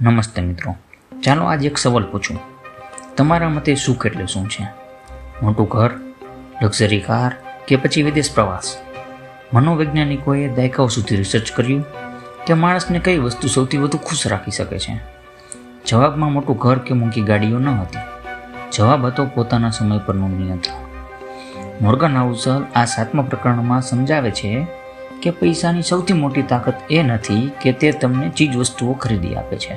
નમસ્તે મિત્રો, ચાલો આજે એક સવાલ પૂછું. તમારા મતે સુખ એટલે શું છે? મોટું ઘર, લક્ઝરી કાર કે પછી વિદેશ પ્રવાસ? મનોવૈજ્ઞાનિકોએ દાયકાઓ સુધી રિસર્ચ કર્યું કે માણસને કઈ વસ્તુ સૌથી વધુ ખુશ રાખી શકે છે. જવાબમાં મોટું ઘર કે મોંઘી ગાડીઓ ન હતી. જવાબ હતો પોતાના સમય પરનું નિયંત્રણ. મોર્ગન હાઉસલ આ 7મા પ્રકરણમાં સમજાવે છે કે પૈસાની સૌથી મોટી તાકાત એ નથી કે તે તમને ચીજ વસ્તુઓ ખરીદી આપે છે,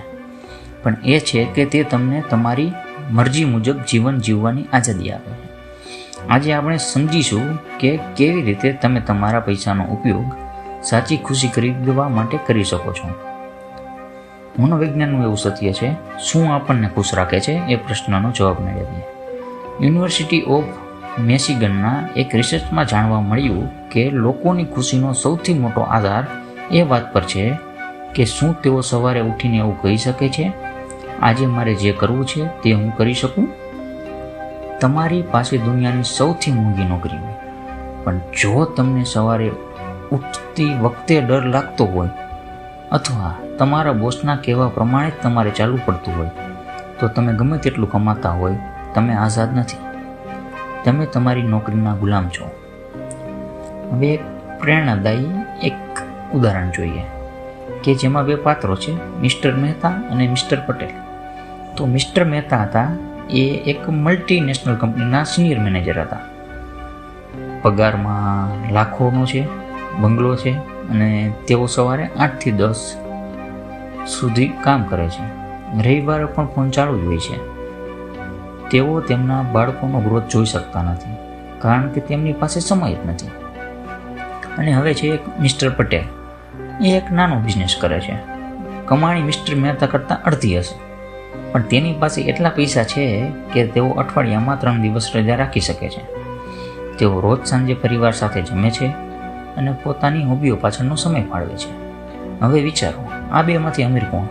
પણ એ છે કે તે તમને તમારી મરજી મુજબ જીવન જીવવાની આઝાદી આપે છે. આજે આપણે સમજીશું કે કેવી રીતે તમે તમારા પૈસાનો ઉપયોગ સાચી ખુશી ખરીદવા માટે કરી શકો છો. મનોવિજ્ઞાનનું એવું સત્ય છે, શું આપણને ખુશ રાખે છે એ પ્રશ્નનો જવાબ મેળવીએ. યુનિવર્સિટી ઓફ મિશિગનના એક રિસર્ચમાં જાણવા મળ્યું કે લોકોની ખુશીનો સૌથી મોટો આધાર એ વાત પર છે કે શું તેઓ સવારે ઉઠીને એવું કહી શકે છે, આજે મારે જે કરવું છે તે હું કરી શકું. તમારી પાસે દુનિયાની સૌથી મોંઘી નોકરી હોય, પણ જો તમને સવારે ઉઠતી વખતે ડર લાગતો હોય અથવા તમારા બોસના કહેવા પ્રમાણે જ તમારે ચાલવું પડતું હોય, તો તમે ગમે તેટલું કમાતા હોય, તમે આઝાદ નથી. તમે તમારી નોકરીના ગુલામ છો. હવે એક પ્રેરણાદાયી એક ઉદાહરણ જોઈએ કે જેમાં બે પાત્રો છે, મિસ્ટર મહેતા અને મિસ્ટર પટેલ. તો મિસ્ટર મહેતા હતા એ એક મલ્ટીનેશનલ કંપનીના સિનિયર મેનેજર હતા. પગારમાં લાખોનો છે, બંગલો છે અને તેઓ સવારે 8 થી 10 સુધી કામ કરે છે. રવિવારે પણ ફોન ચાલુ જ હોય છે. તેઓ તેમના બાળકોનો ગ્રોથ જોઈ શકતા નથી કારણ કે તેમની પાસે સમય જ નથી. અને હવે છે એક મિસ્ટર પટેલ, એ એક નાનો બિઝનેસ કરે છે. કમાણી મિસ્ટર મહેતા કરતાં અડધી હશે, પણ તેની પાસે એટલા પૈસા છે કે તેઓ અઠવાડિયામાં 3 દિવસ રજા રાખી શકે છે. તેઓ રોજ સાંજે પરિવાર સાથે જમે છે અને પોતાની હોબીઓ પાછળનો સમય ફાળવે છે. હવે વિચારો, આ બેમાંથી અમીર કોણ?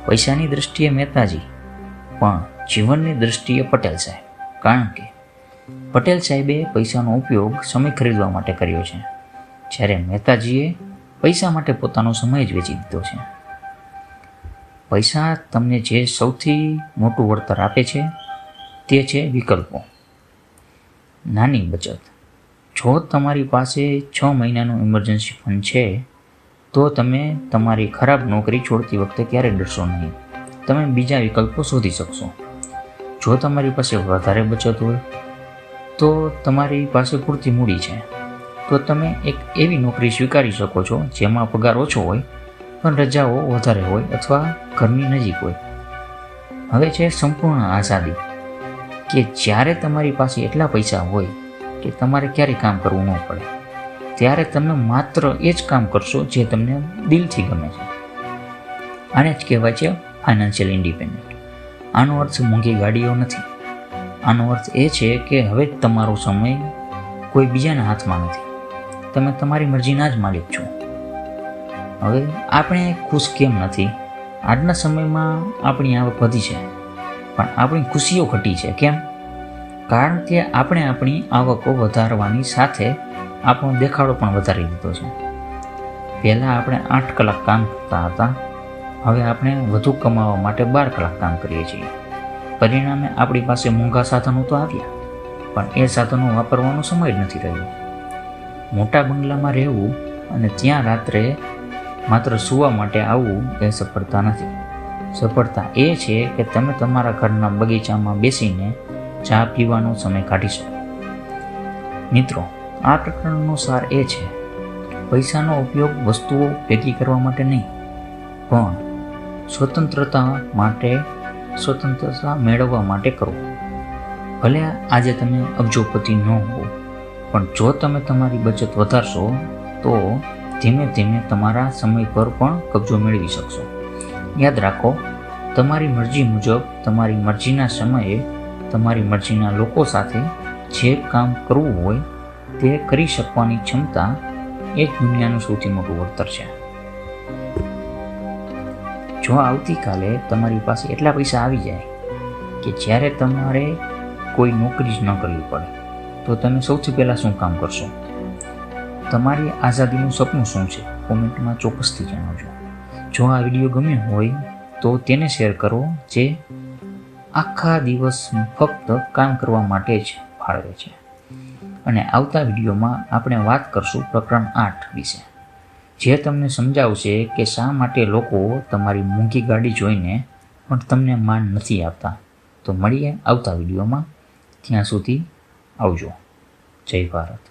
પૈસાની દ્રષ્ટિએ મહેતાજી, પણ જીવનની દ્રષ્ટિએ પટેલ સાહેબ. કારણ કે પટેલ સાહેબે પૈસાનો ઉપયોગ સમય ખરીદવા માટે કર્યો છે, જ્યારે મહેતાજીએ પૈસા માટે પોતાનો સમય જ વેચી દીધો છે. પૈસા તમને જે સૌથી મોટું વળતર આપે છે તે છે વિકલ્પો. નાની બચત. જો તમારી પાસે 6 મહિનાનું ઇમરજન્સી ફંડ છે તો તમે તમારી ખરાબ નોકરી છોડતી વખતે ક્યારેય ડરશો નહીં. તમે બીજા વિકલ્પો શોધી શકશો. જો તમારી પાસે વધારે બચત હોય તો તમારી પાસે પૂરતી મૂડી છે, તો તમે એક એવી નોકરી સ્વીકારી શકો છો જેમાં પગાર ઓછો હોય પણ રજાઓ વધારે હોય અથવા ઘરની નજીક હોય. હવે છે સંપૂર્ણ આઝાદી, કે જ્યારે તમારી પાસે એટલા પૈસા હોય કે તમારે ક્યારેય કામ કરવું ન પડે, ત્યારે તમે માત્ર એ જ કામ કરશો જે તમને દિલથી ગમે છે. આને જ કહેવાય છે ફાઇનાન્શિયલ ઇન્ડિપેન્ડન્ટ. આનો અર્થ મોંઘી ગાડીઓ નથી. આનો અર્થ એ છે કે હવે તમારો સમય કોઈ બીજાના હાથમાં નથી. તમે તમારી મરજીના જ માલિક છો. હવે આપણે ખુશ કેમ નથી? આજના સમયમાં આપણી આવક વધી છે પણ આપણી ખુશીઓ ઘટી છે. કેમ? કારણ કે આપણે આપણી આવકો વધારવાની સાથે આપણો દેખાડો પણ વધારી દીધો છે. પહેલાં આપણે 8 કલાક કામ કરતા હતા, હવે આપણે વધુ કમાવા માટે 12 કલાક કામ કરીએ છીએ. પરિણામે આપણી પાસે મોંઘા સાધનો તો આવ્યા, પણ એ સાધનો વાપરવાનો સમય જ નથી રહ્યો. મોટા બંગલામાં રહેવું અને ત્યાં રાત્રે માત્ર સૂવા માટે આવવું એ સફળતા નથી. સફળતા એ છે કે તમે તમારા ઘરના બગીચામાં બેસીને ચા પીવાનો સમય કાઢી શકો. મિત્રો, આ પ્રકરણનો સાર એ છે, પૈસાનો ઉપયોગ વસ્તુઓ ભેગી કરવા માટે નહીં, પણ સ્વતંત્રતા મેળવવા માટે કરો. ભલે આજે તમે અબજોપતિ ન હો, પણ જો તમે તમારી બચત વધારશો તો ધીમે ધીમે તમારા સમય પર પણ કબજો મેળવી શકશો. યાદ રાખો, તમારી મરજી મુજબ, તમારી મરજીના સમયે, તમારી મરજીના લોકો સાથે જે કામ કરવું હોય તે કરી શકવાની ક્ષમતા એ જ દુનિયાનું સૌથી મોટું વળતર છે. જો આવતીકાલે તમારી પાસે એટલા પૈસા આવી જાય કે જ્યારે તમારે કોઈ નોકરી જ ન કરવી પડે, તો તમે સૌથી પહેલાં શું કામ કરશો? તમારી આઝાદીનું સપનું શું છે? કોમેન્ટમાં ચોક્કસથી જણાવજો. જો આ વિડીયો ગમ્યો હોય તો તેને શેર કરો જે આખા દિવસ ફક્ત કામ કરવા માટે જ ફાળવે છે. અને આવતા વિડીયોમાં આપણે વાત કરશું પ્રકરણ 8 વિશે, જે તમને સમજાવશે કે શા માટે લોકો તમારી મોંઘી ગાડી જોઈને પણ તમને માન નથી આપતા. તો મળીએ આવતા વિડીયોમાં. ત્યાં સુધી આવજો. જય ભારત.